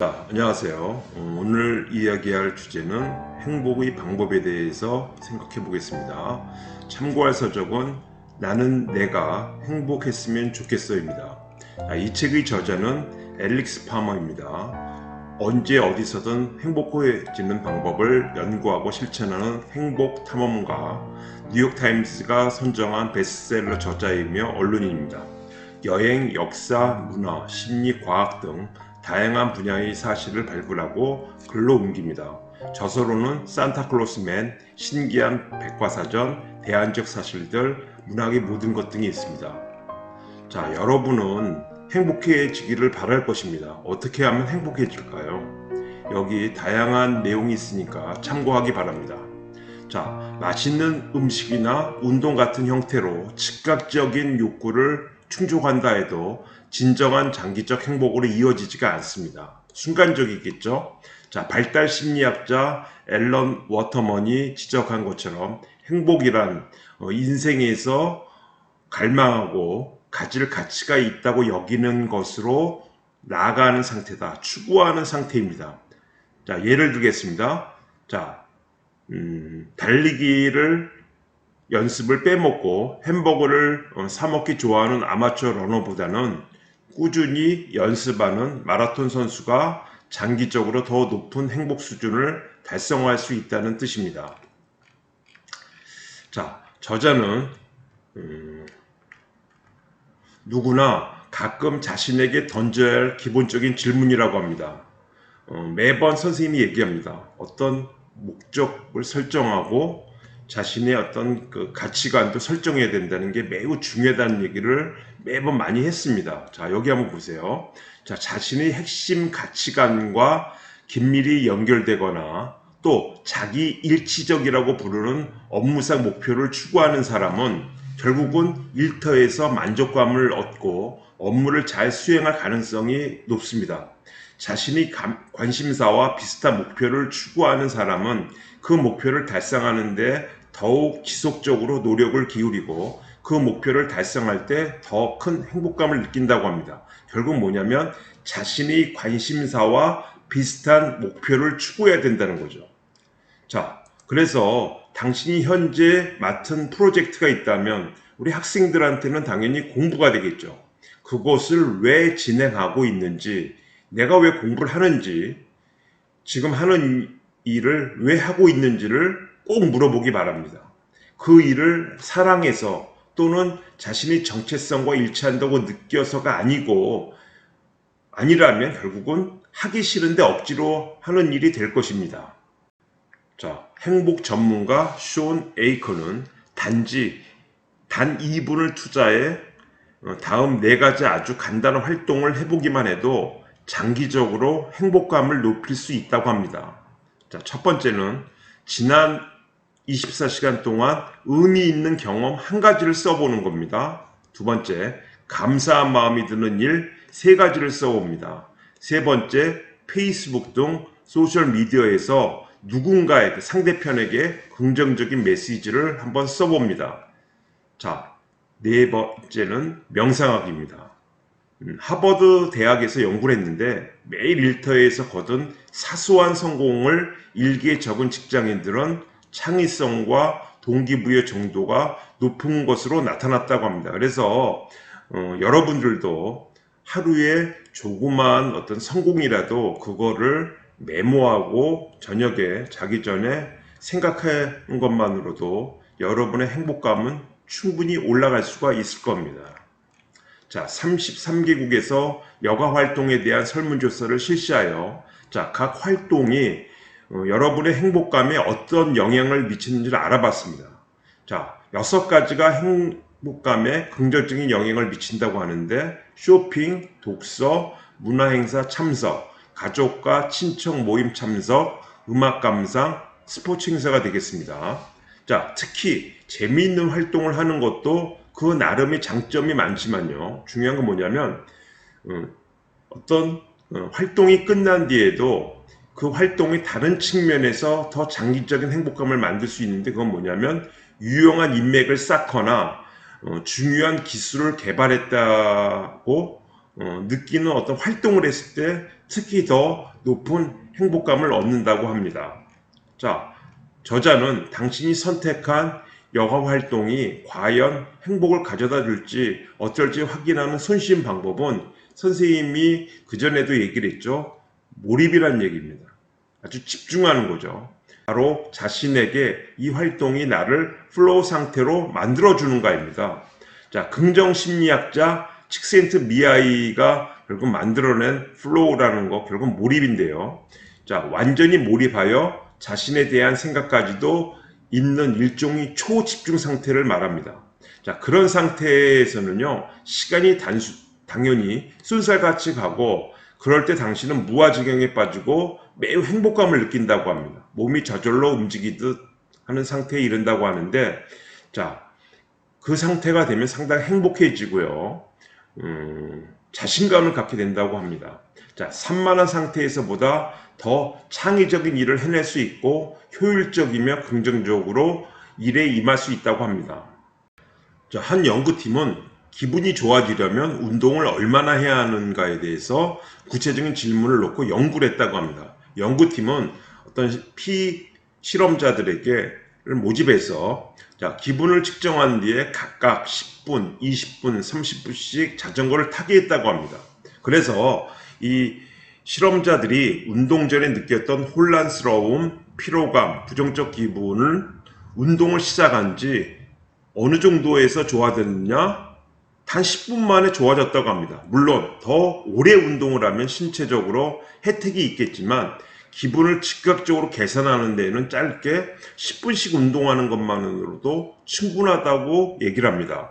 안녕하세요. 오늘 이야기할 주제는 행복의 방법에 대해서 생각해 보겠습니다. 참고할 서적은 나는 내가 행복했으면 좋겠어입니다. 이 책의 저자는 앨릭스 파머입니다. 언제 어디서든 행복해지는 방법을 연구하고 실천하는 행복 탐험가, 뉴욕타임스가 선정한 베스트셀러 저자이며 언론인입니다. 여행, 역사, 문화, 심리, 과학 등 다양한 분야의 사실을 발굴하고 글로 옮깁니다. 저서로는 산타클로스맨, 신기한 백과사전, 대안적 사실들, 문학의 모든 것 등이 있습니다. 여러분은 행복해지기를 바랄 것입니다. 어떻게 하면 행복해질까요? 여기 다양한 내용이 있으니까 참고하기 바랍니다. 맛있는 음식이나 운동 같은 형태로 즉각적인 욕구를 충족한다 해도 진정한 장기적 행복으로 이어지지가 않습니다. 순간적이겠죠? 발달 심리학자 앨런 워터먼이 지적한 것처럼 행복이란 인생에서 갈망하고 가질 가치가 있다고 여기는 것으로 나아가는 상태다. 추구하는 상태입니다. 예를 들겠습니다. 달리기를 연습을 빼먹고 햄버거를 사 먹기 좋아하는 아마추어 러너보다는 꾸준히 연습하는 마라톤 선수가 장기적으로 더 높은 행복 수준을 달성할 수 있다는 뜻입니다. 저자는 누구나 가끔 자신에게 던져야 할 기본적인 질문이라고 합니다. 매번 선생님이 얘기합니다. 어떤 목적을 설정하고 자신의 어떤 그 가치관도 설정해야 된다는 게 매우 중요하다는 얘기를 매번 많이 했습니다. 여기 한번 보세요. 자신의 핵심 가치관과 긴밀히 연결되거나 또 자기 일치적이라고 부르는 업무상 목표를 추구하는 사람은 결국은 일터에서 만족감을 얻고 업무를 잘 수행할 가능성이 높습니다. 자신의 관심사와 비슷한 목표를 추구하는 사람은 그 목표를 달성하는데 더욱 지속적으로 노력을 기울이고 그 목표를 달성할 때 더 큰 행복감을 느낀다고 합니다. 결국 뭐냐면 자신의 관심사와 비슷한 목표를 추구해야 된다는 거죠. 그래서 당신이 현재 맡은 프로젝트가 있다면 우리 학생들한테는 당연히 공부가 되겠죠. 그것을 왜 진행하고 있는지, 내가 왜 공부를 하는지, 지금 하는 일을 왜 하고 있는지를 꼭 물어보기 바랍니다. 그 일을 사랑해서 또는 자신의 정체성과 일치한다고 느껴서가 아니라면 결국은 하기 싫은데 억지로 하는 일이 될 것입니다. 행복 전문가 숀 에이커는 단 2분을 투자해 다음 4가지 아주 간단한 활동을 해보기만 해도 장기적으로 행복감을 높일 수 있다고 합니다. 첫 번째는 지난 24시간 동안 의미 있는 경험 1가지를 써보는 겁니다. 두 번째, 감사한 마음이 드는 일 3가지를 써봅니다. 세 번째, 페이스북 등 소셜미디어에서 누군가에게, 상대편에게 긍정적인 메시지를 한번 써봅니다. 네 번째는 명상하기입니다. 하버드 대학에서 연구를 했는데 매일 일터에서 거둔 사소한 성공을 일기에 적은 직장인들은 창의성과 동기부여 정도가 높은 것으로 나타났다고 합니다. 그래서 여러분들도 하루에 조그마한 어떤 성공이라도 그거를 메모하고 저녁에 자기 전에 생각하는 것만으로도 여러분의 행복감은 충분히 올라갈 수가 있을 겁니다. 33개국에서 여가 활동에 대한 설문조사를 실시하여 각 활동이 여러분의 행복감에 어떤 영향을 미치는지를 알아봤습니다. 6가지가 행복감에 긍정적인 영향을 미친다고 하는데 쇼핑, 독서, 문화행사 참석, 가족과 친척 모임 참석, 음악 감상, 스포츠 행사가 되겠습니다. 특히 재미있는 활동을 하는 것도 그 나름의 장점이 많지만요. 중요한 건 뭐냐면 어떤 활동이 끝난 뒤에도 그 활동이 다른 측면에서 더 장기적인 행복감을 만들 수 있는데 그건 뭐냐면 유용한 인맥을 쌓거나 중요한 기술을 개발했다고 느끼는 어떤 활동을 했을 때 특히 더 높은 행복감을 얻는다고 합니다. 자, 저자는 당신이 선택한 여가 활동이 과연 행복을 가져다 줄지 어떨지 확인하는 손쉬운 방법은 선생님이 그전에도 얘기를 했죠. 몰입이란 얘기입니다. 아주 집중하는 거죠. 바로 자신에게 이 활동이 나를 플로우 상태로 만들어주는가입니다. 자, 긍정심리학자 칙센트 미아이가 결국 만들어낸 플로우라는 거 결국 몰입인데요. 자, 완전히 몰입하여 자신에 대한 생각까지도 있는 일종의 초집중 상태를 말합니다. 자, 그런 상태에서는요, 시간이 당연히 순살같이 가고, 그럴 때 당신은 무아지경에 빠지고 매우 행복감을 느낀다고 합니다. 몸이 저절로 움직이듯 하는 상태에 이른다고 하는데, 자, 그 상태가 되면 상당히 행복해지고요. 자신감을 갖게 된다고 합니다. 자, 산만한 상태에서보다 더 창의적인 일을 해낼 수 있고 효율적이며 긍정적으로 일에 임할 수 있다고 합니다. 자, 한 연구팀은 기분이 좋아지려면 운동을 얼마나 해야 하는가에 대해서 구체적인 질문을 놓고 연구를 했다고 합니다. 연구팀은 어떤 피실험자들에게 모집해서 자, 기분을 측정한 뒤에 각각 10분, 20분, 30분씩 자전거를 타게 했다고 합니다. 그래서 이 실험자들이 운동 전에 느꼈던 혼란스러움, 피로감, 부정적 기분을 운동을 시작한 지 어느 정도에서 좋아졌느냐? 단 10분 만에 좋아졌다고 합니다. 물론 더 오래 운동을 하면 신체적으로 혜택이 있겠지만 기분을 즉각적으로 개선하는 데에는 짧게 10분씩 운동하는 것만으로도 충분하다고 얘기를 합니다.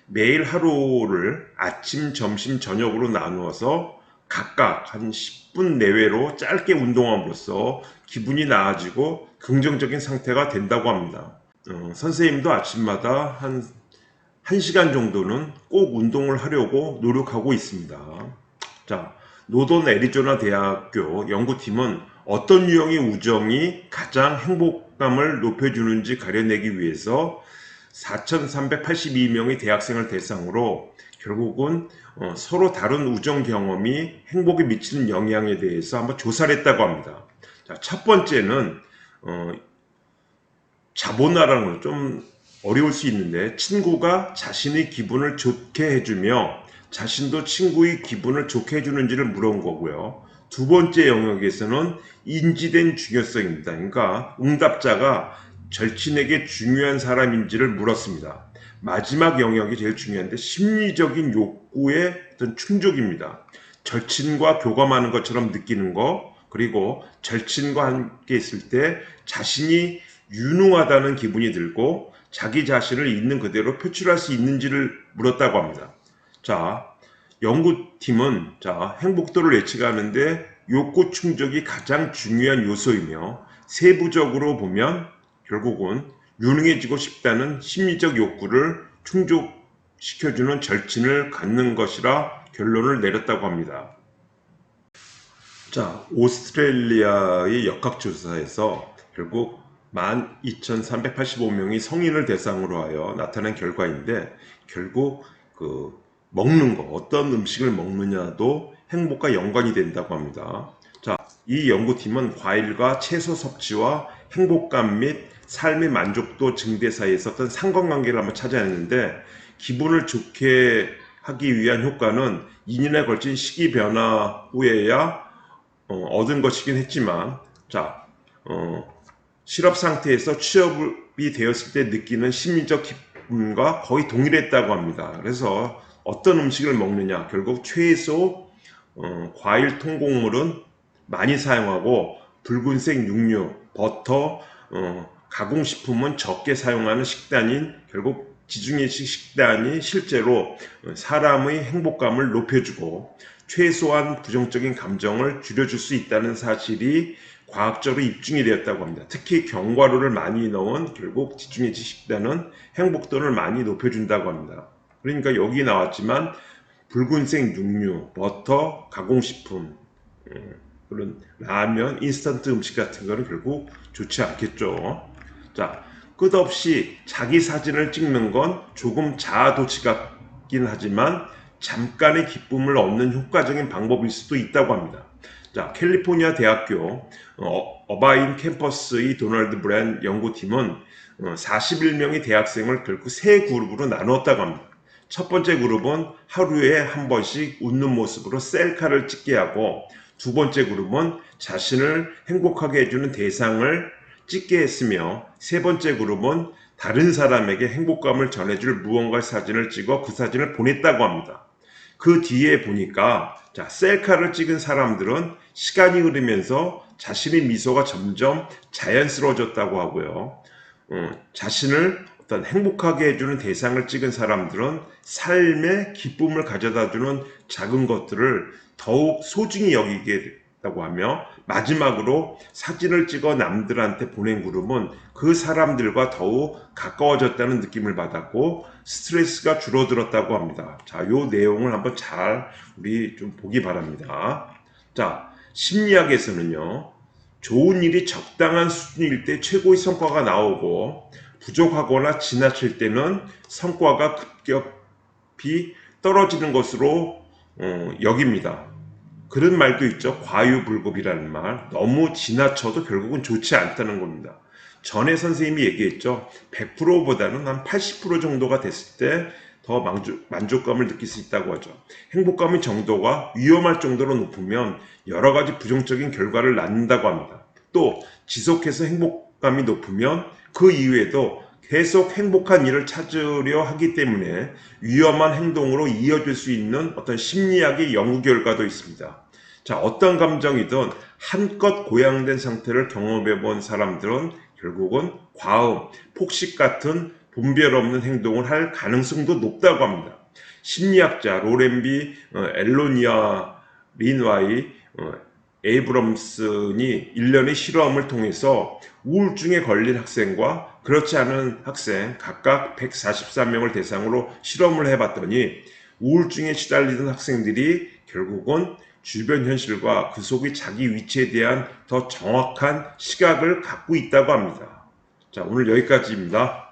매일 하루를 아침, 점심, 저녁으로 나누어서 각각 한 10분 내외로 짧게 운동함으로써 기분이 나아지고 긍정적인 상태가 된다고 합니다. 선생님도 아침마다 한 1시간 정도는 꼭 운동을 하려고 노력하고 있습니다. 자, 노던 애리조나 대학교 연구팀은 어떤 유형의 우정이 가장 행복감을 높여주는지 가려내기 위해서 4,382명의 대학생을 대상으로 결국은 서로 다른 우정 경험이 행복에 미치는 영향에 대해서 한번 조사를 했다고 합니다. 자, 첫 번째는 자본화라는 건 좀 어려울 수 있는데 친구가 자신의 기분을 좋게 해주며 자신도 친구의 기분을 좋게 해주는지를 물어본 거고요. 두 번째 영역에서는 인지된 중요성입니다. 그러니까 응답자가 절친에게 중요한 사람인지를 물었습니다. 마지막 영역이 제일 중요한데 심리적인 욕구의 어떤 충족입니다. 절친과 교감하는 것처럼 느끼는 거, 그리고 절친과 함께 있을 때 자신이 유능하다는 기분이 들고 자기 자신을 있는 그대로 표출할 수 있는지를 물었다고 합니다. 자, 연구팀은 행복도를 예측하는데 욕구 충족이 가장 중요한 요소이며 세부적으로 보면 결국은 유능해지고 싶다는 심리적 욕구를 충족시켜주는 절친을 갖는 것이라 결론을 내렸다고 합니다. 자, 오스트레일리아의 역학조사에서 결국 12,385명의 성인을 대상으로 하여 나타낸 결과인데 결국 먹는 거, 어떤 음식을 먹느냐도 행복과 연관이 된다고 합니다. 자, 이 연구팀은 과일과 채소 섭취와 행복감 및 삶의 만족도 증대 사이에 있었던 상관관계를 한번 찾아냈는데 기분을 좋게 하기 위한 효과는 2년에 걸친 시기 변화 후에야 얻은 것이긴 했지만 실업 상태에서 취업이 되었을 때 느끼는 심리적 기분과 거의 동일했다고 합니다. 그래서 어떤 음식을 먹느냐, 결국 채소, 과일, 통곡물은 많이 사용하고 붉은색 육류, 버터, 가공식품은 적게 사용하는 식단인 결국 지중해식 식단이 실제로 사람의 행복감을 높여주고 최소한 부정적인 감정을 줄여줄 수 있다는 사실이 과학적으로 입증이 되었다고 합니다. 특히 견과류를 많이 넣은 결국 지중해식 식단은 행복도를 많이 높여준다고 합니다. 그러니까 여기 나왔지만 붉은색 육류, 버터, 가공식품, 그런 라면, 인스턴트 음식 같은 거는 결국 좋지 않겠죠. 자, 끝없이 자기 사진을 찍는 건 조금 자아도취 같긴 하지만 잠깐의 기쁨을 얻는 효과적인 방법일 수도 있다고 합니다. 자, 캘리포니아 대학교 어바인 캠퍼스의 도널드 브랜 연구팀은 41명의 대학생을 결국 세 그룹으로 나누었다고 합니다. 첫 번째 그룹은 하루에 한 번씩 웃는 모습으로 셀카를 찍게 하고, 두 번째 그룹은 자신을 행복하게 해주는 대상을 찍게 했으며, 세 번째 그룹은 다른 사람에게 행복감을 전해줄 무언가 사진을 찍어 그 사진을 보냈다고 합니다. 그 뒤에 보니까 셀카를 찍은 사람들은 시간이 흐르면서 자신의 미소가 점점 자연스러워졌다고 하고요. 자신을 어떤 행복하게 해주는 대상을 찍은 사람들은 삶의 기쁨을 가져다주는 작은 것들을 더욱 소중히 여기게 됐다고 하며, 마지막으로 사진을 찍어 남들한테 보낸 그룹은 그 사람들과 더욱 가까워졌다는 느낌을 받았고 스트레스가 줄어들었다고 합니다. 자, 요 내용을 한번 잘 우리 좀 보기 바랍니다. 자, 심리학에서는요, 좋은 일이 적당한 수준일 때 최고의 성과가 나오고, 부족하거나 지나칠 때는 성과가 급격히 떨어지는 것으로 여깁니다. 그런 말도 있죠. 과유불급이라는 말. 너무 지나쳐도 결국은 좋지 않다는 겁니다. 전에 선생님이 얘기했죠. 100%보다는 한 80% 정도가 됐을 때 더 만족감을 느낄 수 있다고 하죠. 행복감의 정도가 위험할 정도로 높으면 여러 가지 부정적인 결과를 낳는다고 합니다. 또 지속해서 행복감이 높으면 그 이후에도 계속 행복한 일을 찾으려 하기 때문에 위험한 행동으로 이어질 수 있는 어떤 심리학의 연구 결과도 있습니다. 자, 어떤 감정이든 한껏 고양된 상태를 경험해 본 사람들은 결국은 과음, 폭식 같은 분별 없는 행동을 할 가능성도 높다고 합니다. 심리학자 로렌비 엘로니아 린와이 에이브럼슨이 1년의 실험을 통해서 우울증에 걸린 학생과 그렇지 않은 학생 각각 144명을 대상으로 실험을 해봤더니, 우울증에 시달리던 학생들이 결국은 주변 현실과 그 속의 자기 위치에 대한 더 정확한 시각을 갖고 있다고 합니다. 자, 오늘 여기까지입니다.